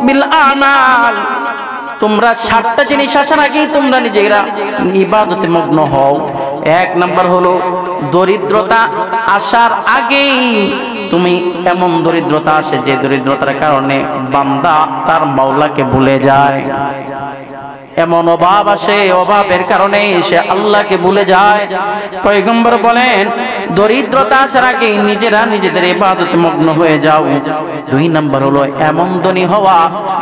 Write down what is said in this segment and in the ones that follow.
বিল আমাল, তোমরা 7টা জিনিস আসার আগেই তোমরা নিজেরা ইবাদতে মগ্ন হও। 1 নাম্বার হলো দরিদ্রতা আসার আগেই তুমি, এমন দরিদ্রতা আসে যে দরিদ্রতার কারণে বান্দা তার মাওলাকে ভুলে যায়। এমন অভাব আসে, অভাবের কারণে সে আল্লাহকে ভুলে যায়। পয়গম্বর বলেন দরিদ্রতা আসার আগে নিজেরা নিজেদের ইবাদতে মগ্ন হয়ে যাও। 2 নাম্বার হলো এমন ধনী হওয়া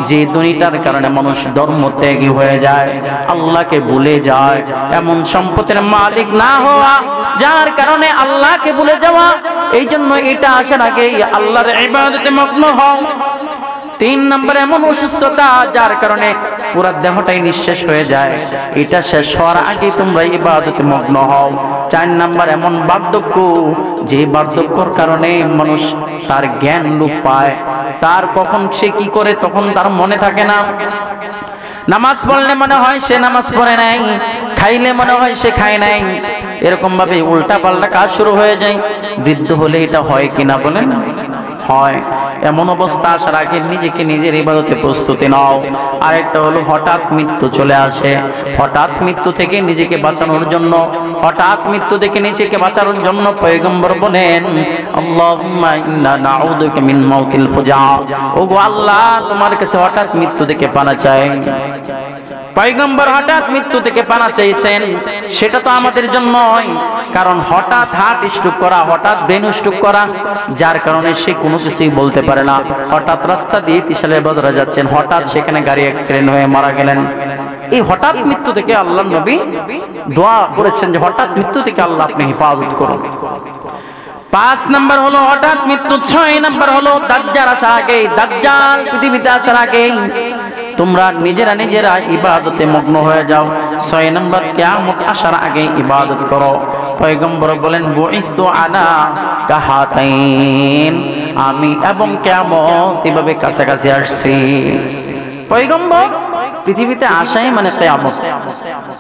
যে ধনীটার কারণে মানুষ ধর্ম ত্যাগী হয়ে যায়, আল্লাহকে ভুলে যায়। এমন সম্পদের মালিক না হওয়া যার কারণে আল্লাহকে ভুলে যাওয়া। এই জন্য এটা আসার আগে আল্লাহর ইবাদতে মগ্ন হও। 3 নাম্বার এমন অসুস্থতা যার কারণে পুরো দেহটাই নিঃশেষ হয়ে যায়, এটা শেষ হওয়ার আগে তোমরা ইবাদতে মগ্ন হও। 4 নাম্বার এমন বার্ধক্য যে বার্ধক্যর কারণে মানুষ তার জ্ঞান লোপ পায়, তার কখন সে কি করে তখন তার মনে থাকে না। নামাজ পড়লে মনে হয় সে নামাজ পড়ে নাই, খাইলে মনে হয় সে খায় নাই, এরকম ভাবে উল্টা পাল্টা কাজ শুরু হয়ে যায়। বৃদ্ধ হলে এটা হয় কিনা বলেন? হয়। এমন অবস্থা আসার আগে নিজেকে নিজের ইবাদতে প্রস্তুতি নাও। আরেকটা হলো হঠাৎ মৃত্যু চলে আসে, হঠাৎ মৃত্যু থেকে নিজেকে বাঁচানোর জন্য, হঠাৎ মৃত্যু থেকে নিজেকে বাঁচানোর জন্য পয়গম্বর বলেন আল্লাহুম্মা ইন্না নাউযুকা মিন মাউতিল ফুজা, ওগো আল্লাহ তোমার কাছে হঠাৎ মৃত্যু থেকে পানা চাই। পয়গম্বর হঠাৎ মৃত্যু থেকে পানা চেয়েছেন, সেটা তো আমাদের জন্যই, কারণ হঠাৎ হার্ট স্ট্রোক করা, হঠাৎ ব্রেন স্ট্রোক করা, যার কারণে সে কোনো কিছুই বলতে পারে না। হঠাৎ রাস্তা দিয়ে তিশালে বাজারে যাচ্ছেন, হঠাৎ সেখানে গাড়ি অ্যাক্সিডেন্ট হয়ে মারা গেলেন। এই হঠাৎ মৃত্যু থেকে আল্লাহর নবী দোয়া করেছেন যে হঠাৎ মৃত্যু থেকে আল্লাহ আপনি হেফাজত করুন। 5 নাম্বার হলো হঠাৎ মৃত্যু। 6 নাম্বার হলো দাজ্জাল আসার আগে, দাজ্জাল পৃথিবীতে আসার আগে তোমরা নিজেরা নিজেরা ইবাদতে মগ্ন হয়ে যাও। 6 নাম্বার কিয়ামত আসার আগে ইবাদত করো। পয়গম্বর বলেন বুইস্তু আলা কাহাতাইন, আমি এবং কিয়ামত এভাবে কাছাকাছি আসছি। পয়গম্বর পৃথিবীতে আসাই মানে কিয়ামত।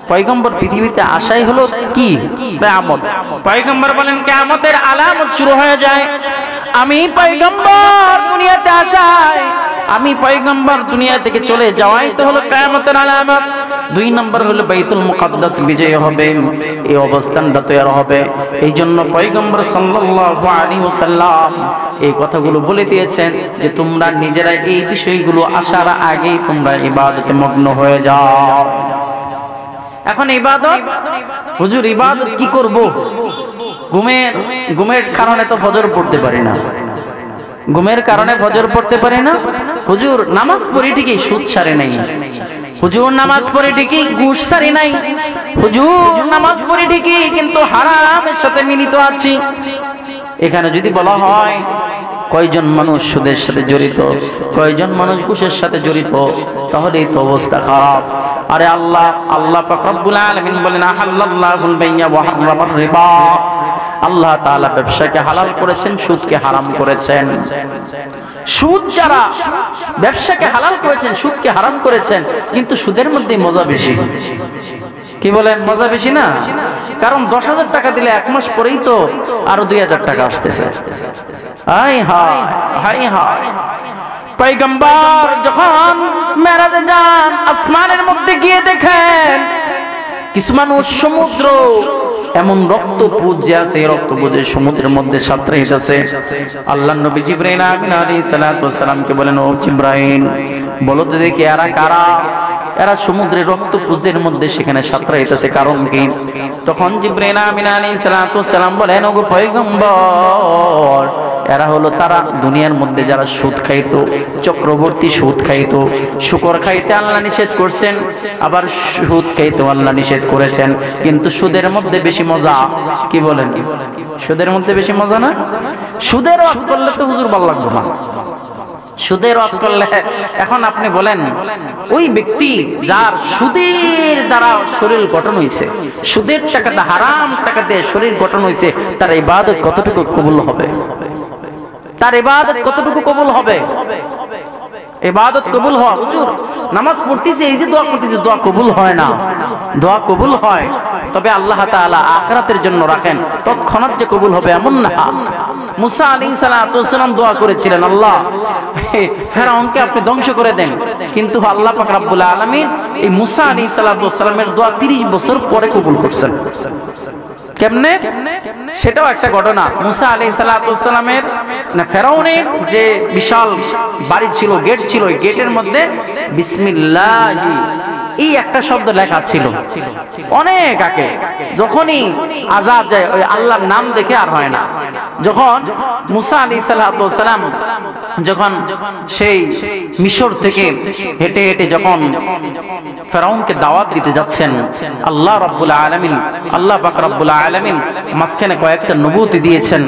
পয়গম্বর পৃথিবীতে আসাই হলো কি? কিয়ামত। পয়গম্বর বলেন কিয়ামতের আলামত শুরু হয়ে যায়। আমি পয়গম্বর দুনিয়াতে আসাই, আমি পয়গম্বর দুনিয়া থেকে চলে যাওয়াই তো হলো কিয়ামতের আলামত। 2 নম্বর হলো বাইতুল মুকাদ্দাস বিজয় হবে, এই অবস্থানটা তৈরি হবে। এই জন্য পয়গম্বর সাল্লাল্লাহু আলাইহি ওয়াসাল্লাম এই কথাগুলো বলে দিয়েছেন যে তোমরা নিজেরা এই বিষয়গুলো আসার আগেই তোমরা ইবাদতে মগ্ন হয়ে যাও। এখন ইবাদত, হুজুর ইবাদত কি করব? ঘুমের কারণে তো ফজর পড়তে পারি না, ঘুমের কারণে ফজর পড়তে পারি না। হুজুর নামাজ পড়ি ঠিকই, সুদ ছাড়ে নাই। হুজুর নামাজ পড়ি ঠিকই, ঘুষ ছাড়ি নাই। হুজুর নামাজ পড়ি ঠিকই, কিন্তু হারামের সাথে মিলিত আছি। এখানে যদি বলা হয় কয়জন মানুষ সুদের সাথে জড়িত, কয়জন মানুষ ঘুষের সাথে জড়িত, তাহলে এই তো অবস্থা খারাপ। আরে আল্লাহ পাক রব্বুল আলামিন বলেন আহাল্লাল্লাহুল বাইয়া ওয়া হারামার রিবা, আল্লাহ তাআলা ব্যবসাকে হালাল করেছেন, সুদকে হারাম করেছেন। সুদ যারা ব্যবসাকে হালাল করেছেন, সুদকে হারাম করেছেন, কিন্তু সুদের মধ্যে মজা বেশি। কি বলেন? মজা বেশি না? কারণ 10,000 টাকা দিলে 1 মাস পরেই তো আরো 2,000 টাকা আসতেছে। হায় হায় হায় হায়। পয়গম্বর যখন মেরাজে যান, আসমানের মধ্যে গিয়ে দেখেন কিছু মানুষ সমুদ্র, এমন রক্তপুঞ্জ যে আছে, রক্তপুঞ্জের সমুদ্রের মধ্যে সাঁতরাইতেছে। আল্লাহর নবী জিবরাইল আমিন আলাইহিস সালাতু ওয়াস সালামকে বলেন, ও জিবরাইল বলো তো দেখি এরা কারা? এরা সমুদ্রের রক্তপুঞ্জের মধ্যে সেখানে সাঁতরাইতেছে, কারণ কি? তখন জিবরাইল আমিন আলাইহিস সালাতু ওয়াস সালাম বলেন, ওগো পয়গম্বর এরা হলো তারা দুনিয়ার মধ্যে যারা সুদ খাইতো, চক্রবর্তী সুদ খাইতো। শুকর খাইতে আল্লাহ নিষেধ করছেন, আবার সুদ খাইতে আল্লাহ নিষেধ করেছেন, কিন্তু সুদের মধ্যে বেশি মজা। কি বলেন? সুদের মধ্যে বেশি মজা না? সুদের ওয়াজ করলে তো হুজুর ভালো লাগবে না। সুদের ওয়াজ করলে এখন আপনি বলেন ওই ব্যক্তি যার সুদের দ্বারা শরীর গঠন হয়েছে, সুদের টাকাতে, হারাম টাকাতে শরীর গঠন হয়েছে, তার ইবাদত কতটুকু কবুল হবে? তার ইবাদত কতটুকু কবুল হবে? ইবাদত কবুল হয়। হুজুর নামাজ পড়তেছে, এই যে দোয়া করতেছে, দোয়া কবুল হয় না। দোয়া কবুল হয়, তবে আল্লাহ তাআলা আখিরাতের জন্য রাখেন, তৎক্ষণাৎ যে কবুল হবে এমন না। মুসা আলাইহিস সালাম দোয়া করেছিলেন, আল্লাহ ফেরাউনকে আপনি ধ্বংস করে দেন, কিন্তু আল্লাহ পাক রব্বুল আলামিন এই মুসা আলাইহিস সালামের দোয়া 30 বছর পরে কবুল করছেন। কেমনে? সেটাও একটা ঘটনা। মুসা আলাইহিস সালামের না ফেরাউনের যে বিশাল বাড়ি ছিল, গেট ছিল, ওই গেটের মধ্যে বিসমিল্লাহি এই একটা শব্দ লেখা ছিল অনেক আগে। যখনই আযাব যায় ওই আল্লাহর নাম দেখে আর হয় না। যখন মুসা আলাইহিস সালাম যখন সেই মিশর থেকে হেঁটে হেঁটে যখন ফেরাউনকে দাওয়াত দিতে যাচ্ছেন, আল্লাহ রাব্বুল আলামিন, আল্লাহ পাক রাব্বুল আলামিন মাঝখানে কয়েকটা নবুয়তি দিয়েছেন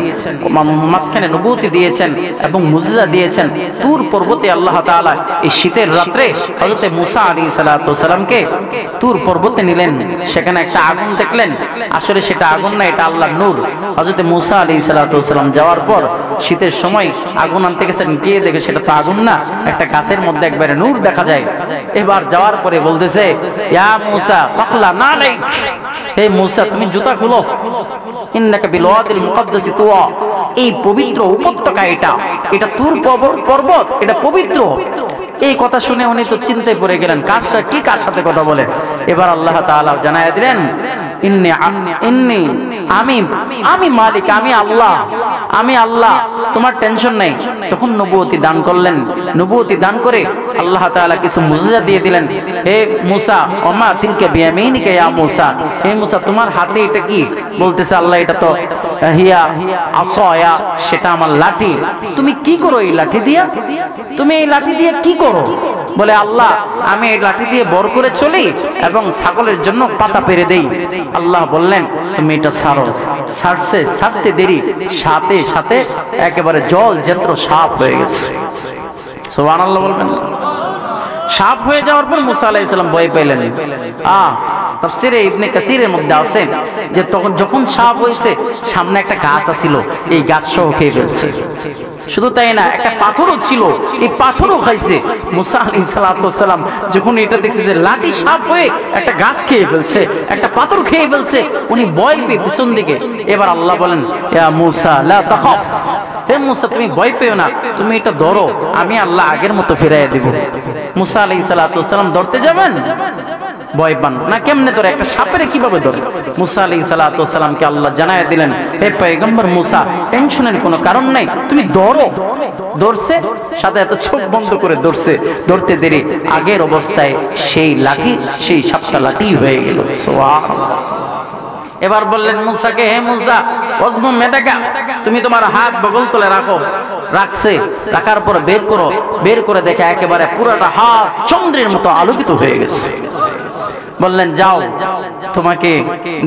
এবং মুজিজা দিয়েছেন। তুর পর্বতে আল্লাহ তাআলা এই শীতের রাত্রে হযরত মুসা আলাইহিস সালামকে তুর পর্বতে নিলেন। সেখানে একটা আগুন দেখলেন, আসলে সেটা আগুন না, এটা আল্লাহর নূর। হযরত মুসা আলাইহিস সালাম যাওয়ার পর শীতের সময় আগুন আনতে গেছেন, গিয়ে দেখে সেটা তো আগুন না, একটা গাছের মধ্যে একবারে নূর দেখা যায়। এবার যাওয়ার পরে বলতেছে, ইয়া মুসা ফাখলা নালাইক, হে মুসা তুমি জুতা খুলো, ইন্নাকা বিল ওয়াদিল মুকদ্দাসি তুয়া, এই পবিত্র উপত্যকা, এটা তুর পর্বত, এটা পবিত্র। এই কথা শুনে উনি তো চিন্তায় পড়ে গেলেন, কার সাথে কথা বলে। এবার আল্লাহ তাআলা জানায়া দিলেন, আমি মালিক, আমি আল্লাহ, তোমার টেনশন নাই। তখন নবুয়তি দান করলেন। নবুয়তি দান করে আল্লাহ তাআলা কিছু মুজিজা দিয়ে দিলেন। হে মুসা ওমা তিলকা বিয়ামিনিকা ইয়া মুসা, হে মুসা তোমার হাতে এটা কি? বলতেছে আল্লাহ এটা তো হিয়া আসয়া, সেটা আমার লাঠি। তুমি কি করো এই লাঠি দিয়া? তুমি এই লাঠি দিয়ে কি করো? বলে আল্লাহ আমি এই লাঠি দিয়ে বর করে চলি এবং ছাগলের জন্য পাতা পেরে দেই। আল্লাহ বললেন তুমি এটা ছাড়ো। ছাড়তে দেরি, সাথে সাথে একেবারে জল যন্ত্র সাপ হয়ে গেছে। সুবহানাল্লাহ বলবেন। সাপ হয়ে যাওয়ার পর মুসা আলাইহিস সালাম ভয় পেলেন। তাফসীরে ইবনে কাসীরের মধ্যে আছে যে তখন যখন সাপ হয়েছে, সামনে একটা গাছ ছিল, এই গাছ সহ খেয়ে ফেলছে। শুধু তাই না, একটা পাথরও ছিল, এই পাথরও খাইছে। মুসা আলাইহিস সালাম যখন এটা দেখছে যে লাঠি সাপ হয়ে একটা গাছ খেয়ে ফেলছে, একটা পাথর খেয়ে ফেলছে, উনি ভয় পেয়ে পিছন দিকে। এবার আল্লাহ বলেন, ইয়া মুসা লা তাখাফ, হে মুসা তুমি ভয় পেও না, তুমি এটা ধরো, আমি আল্লাহ আগের মতো ফিরাইয়া দিব। মুসা আলাইহিস সালাম ধরতে যাবেন, ভয় পান না, কেমনে ধরে? একটা সাপের কিভাবে ধরে? মুসা আলাইহিস সালামকে আল্লাহ জানায়া দিলেন, হে পয়গম্বর মুসা টেনশনের কোনো কারণ নাই, তুমি ধরো। ধরছে, সাথে এত চোখ বন্ধ করে ধরছে, ধরতে দেরি আগের অবস্থায় সেই লাঠি, সেই সাপটা লাঠি হয়ে গেল। সুবহানাল্লাহ। এবার বললেন মুসাকে, হে মুসা ওয়াজমু মেদাকা, তুমি তোমার হাত বগল তলে রাখো। রাখছে, রাখার পর বের করে দেখে একেবারে পুরোটা হাত চন্দ্রের মতো আলোকিত হয়ে গেছে। বললেন যাও, তোমাকে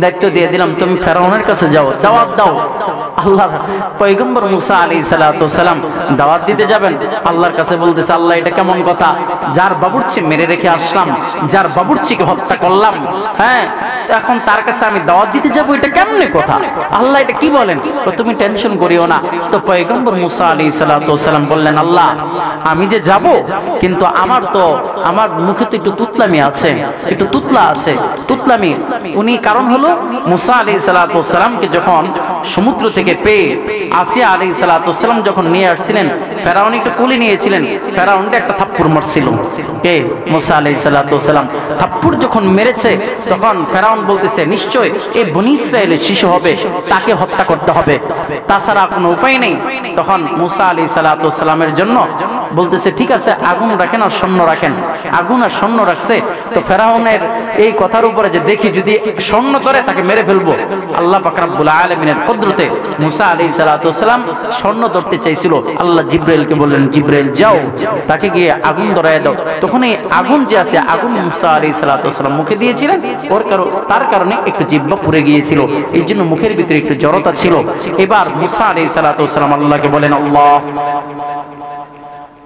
দায়িত্ব দিয়ে দিলাম, তুমি ফেরাউনের কাছে যাও, দাওয়াত দাও। আল্লাহ পয়গম্বর মুসা আলাইহিস সালাম দাওয়াত দিতে যাবেন, আল্লাহর কাছে বলতেছে, আল্লাহ এটা কেমন কথা? যার বাবুর্চি মেরে রেখে আসলাম, যার বাবুর্চিকে হত্যা করলাম, হ্যাঁ, এখন তার কাছে আমি দাওয়াত দিতে যাব, এটা কেমনে কথা? আল্লাহ এটা কি বলেন? তুমি টেনশন করিও না। তো পয়গম্বর মুসা আলাইহিস সালাম বললেন, আল্লাহ আমি যে যাব, কিন্তু আমার মুখে তো একটু তুতলামি আছে, একটু তুতলা আছে, তুতলামি। উনি কারণ হলো মুসা আলাইহিস সালামকে যখন সমুদ্র থেকে পেয়ে আসিয়া আলাইহিস সালাম যখন নিয়ে আসছিলেন, ফেরাউন একটু কোলে নিয়েছিলেন, ফেরাউনকে একটা থাপ্পড় মারছিল কে? মুসা আলাইহিস সালাম। থাপ্পড় যখন মেরেছে, তখন ফেরাউন বলতেছে নিশ্চয় এই বনি ইসরাইলের শিশু হবে, তাকে হত্যা করতে হবে, তাছাড়া কোনো উপায় নেই। তখন মুসা আলাইহিস সালামের জন্য বলতেছে ঠিক আছে, আগুন রাখেন আর স্বর্ণ রাখেন। আগুন আর স্বর্ণ রাখছে। তো ফেরাউনের এই কথার উপরে যে দেখি যদি স্বর্ণ ধরে তাকে মেরে ফেলবো, আল্লাহ পাক রব্বুল আলামিনের কুদরতে মুসা আলাইহিস সালাম স্বর্ণ ধরতে চাইছিল। আল্লাহ জিবরাইলকে বললেন, জিবরাইল যাও, তাকে গিয়ে আগুন ধরায় দাও। তখন এই আগুন যে আছে, আগুন মুসা আলাইহিস সালাম মুখে দিয়েছিলেন, তার কারণে একটু জিহ্বা পুড়ে গিয়েছিল, এই জন্য মুখের ভিতরে একটু জড়তা ছিল। এবার মুসা আলাইহিস সালাম আল্লাহকে বলেন, আল্লাহ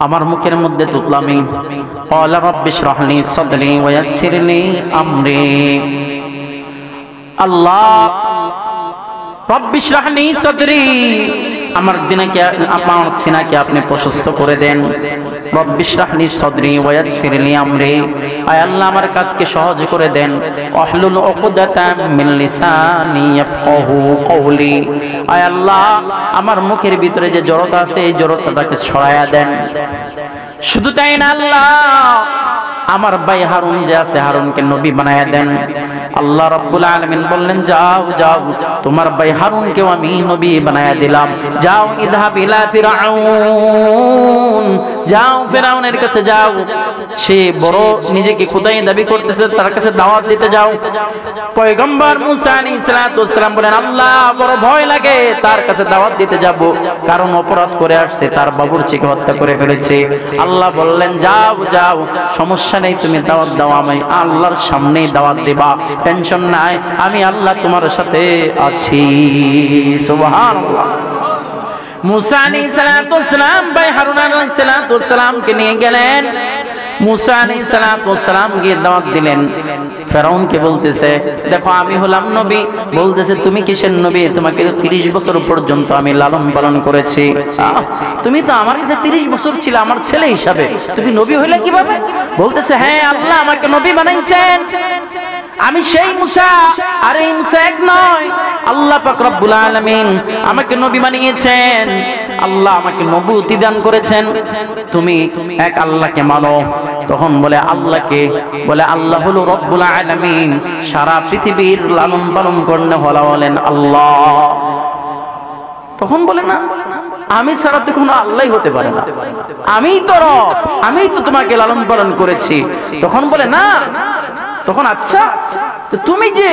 আমার মুখের মধ্যে তুতলামি। ক্বালা রাব্বি ইশরাহ লি সাদরি ওয়া ইয়াসসির লি আমরি। আল্লাহ রাব্বি ইশরাহ লি সাদরি, আমার দিনাকে আমার সিনাকে আপনি প্রশস্ত করে দেন। রব্বিশরাহ লি সাদরি ওয়া ইয়াসসির লি আমরি, আয় আল্লাহ আমার কাজকে সহজ করে দেন। ওয়াহলুল উকদাতাম মিন লিসানি ইয়াফকাহু কওলি, আয় আল্লাহ আমার মুখের ভিতরে যে জড়তা আছে এই জড়তাটাকে সরায়া দেন। শুধু তাই না আল্লাহ, আমার ভাই হারুন যে আছে হারুনকে নবী বানায়া দেন। আল্লাহ রাব্বুল আলামিন বললেন যাও যাও তোমার ভাই হারুনকেও আমি নবী বানায়া দিলাম। যাও ইযহাব ইলা ফিরআউন, যাও ফিরআউনের কাছে যাও, সে বড় নিজেকে খোদাই দাবি করতেছে, তার কাছে দাওয়াত দিতে যাও। পয়গম্বর মুসা আলাইহিস সালাতু ওয়াস সালাম বলেন আল্লাহ বড় ভয় লাগে তার কাছে দাওয়াত দিতে যাব, কারণ অপরাধ করে আসছে, তার বাবুর্চিকে হত্যা করে ফেলেছে। আল্লাহ বললেন যাও যাও সমস্যা নেই, তুমি দাওয়াত দাও, আমি আল্লাহর সামনেই দাওয়াত দিবা, টেনশন নাই, আমি আল্লাহ তোমার সাথে আছি। সুবহানাল্লাহ। মুসা আলাইহিস সালাতু ওয়াস সালাম ভাই হারুন আলাইহিস সালাতু ওয়াস সালামকে নিয়ে গেলেন। মুসা আলাইহিস সালাতু ওয়াস সালাম গিয়ে দাওয়াত দিলেন। ফেরাউনকে বলতেছে দেখো আমি হলাম নবী, বলতেছে তুমি কিসের নবী, তোমাকে তো 30 বছর পর্যন্ত আমি লালন পালন করেছি, তুমি তো আমার কাছে 30 বছর ছিল আমার ছেলে হিসাবে, তুমি নবী হইলে কিভাবে? বলতেছে হ্যাঁ আল্লাহ আমাকে নবী বানাইছেন, আমি সেই মুসা, আর এই মুসা এক নয়, আল্লাহ পাক রব্বুল আলামিন আমাকে নবী বানিয়েছেন, আল্লাহ আমাকে নবুয়তি দান করেছেন, তুমি এক আল্লাহকে মানো। তখন বলে আল্লাহকে, বলে আল্লাহ হলো রব্বুল আলামিন, সারা পৃথিবীর লালন পালন করতে হলেন আল্লাহ। তখন বলে না আমি ছাড়া তো কোনো আল্লাহই হতে পারে না, আমিই তো রব, আমিই তো তোমাকে লালন পালন করেছি। তখন বলে না, তখন আচ্ছা তুমি যে